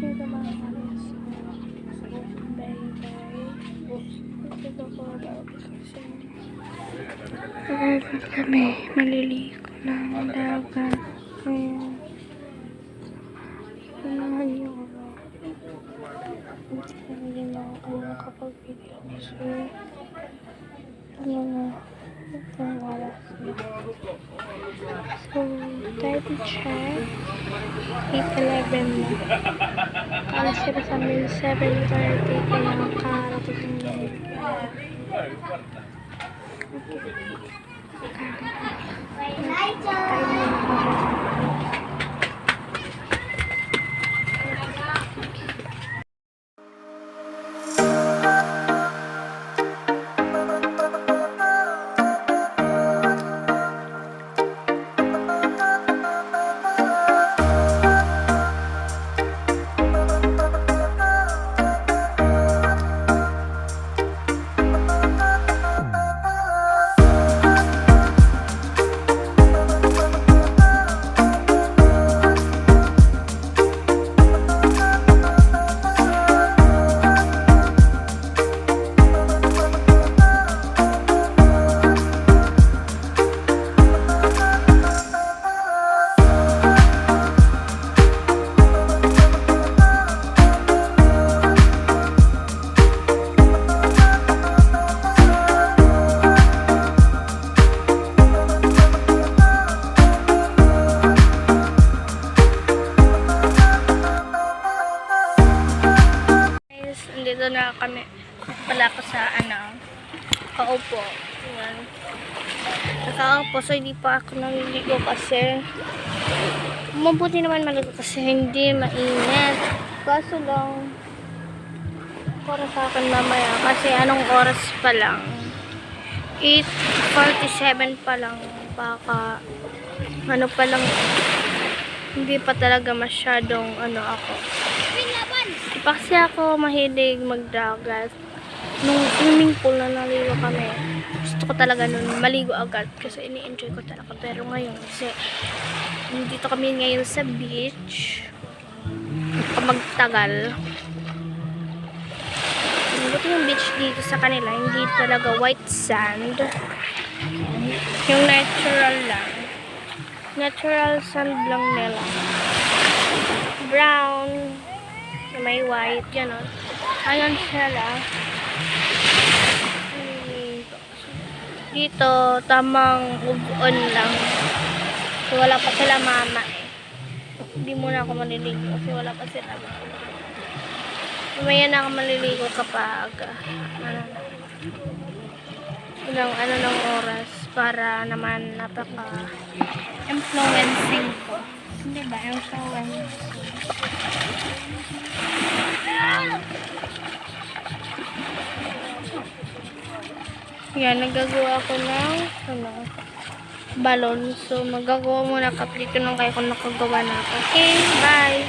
Dito mga kalis. Dito ko kasi nag kami. Maliligo ng dagat. Ayan. Samahan niyo ako. Hindi na ako nakapag-video kasi itong oras na. So, time check. 8:11 na. Alas sila sa amin 7:30 kaya nakarating na yun. Time na ako. Dito na kami pala ako sa kaupo. Ayan. Nakaupo, so hindi pa ako naliligo kasi mabuti naman maligo kasi hindi mainit. Kaso lang para sa akin mamaya kasi anong oras pa lang, 8:47 pa lang, baka pa lang, hindi pa talaga masyadong ako. Di pa kasi ako mahilig magdagat. Nung swimming pool na naligo kami, gusto ko talaga nun maligo agad kasi ini-enjoy ko talaga. Pero ngayon, kasi dito kami ngayon sa beach, magtagal. Buti yung beach dito sa kanila, hindi talaga white sand. Yung natural lang. Natural sand lang nila. Brown, na may white, gano'n. Ayan sila. Dito, tamang move-on lang. So, wala pa sila mama eh. Hindi muna ako maliligo kasi wala pa sila mama. Mamaya na ako maliligo kapag ng oras para naman napaka-influencing ko. Hindi ba? Influencing. Yan, nagagawa ko ng balon. So, magagawa muna ka dito nung kaya kung nakagawa na ako. Okay, bye!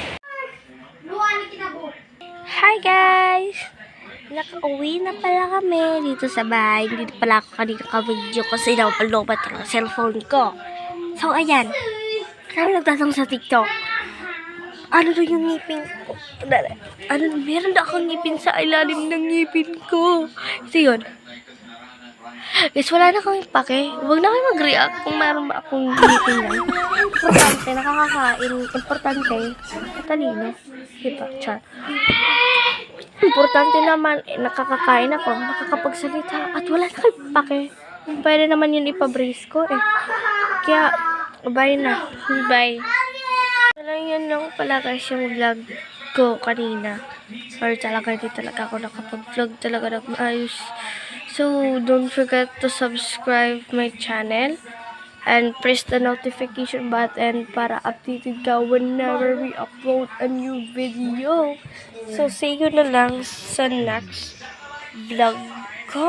Hi guys! Nakauwi na pala kami dito sa bahay. Hindi pala ako kanina ka-video kasi napalobat ang cellphone ko. So, ayan. Kaya nagtatang sa TikTok. Ano daw yung ngipin ko? Meron na akong ngipin sa ilalim ng ngipin ko. So, yun. Guys, wala na akong pake. Huwag na kayo mag-react kung mayroon ba akong ngipin lang. Importante, nakakakain. Importante, matalino. Diba? Char. Importante naman, nakakakain ako, nakakapagsalita, at wala na kayo pake. Pwede naman yun ipabrace ko eh. Kaya, bye na. Bye. Yan lang pala guys yung vlog ko kanina. Or talaga hindi talaga ako nakapag-vlog talaga ng maayos. So, don't forget to subscribe my channel and press the notification button para updated ka whenever we upload a new video. So, see you na lang sa next vlog ko.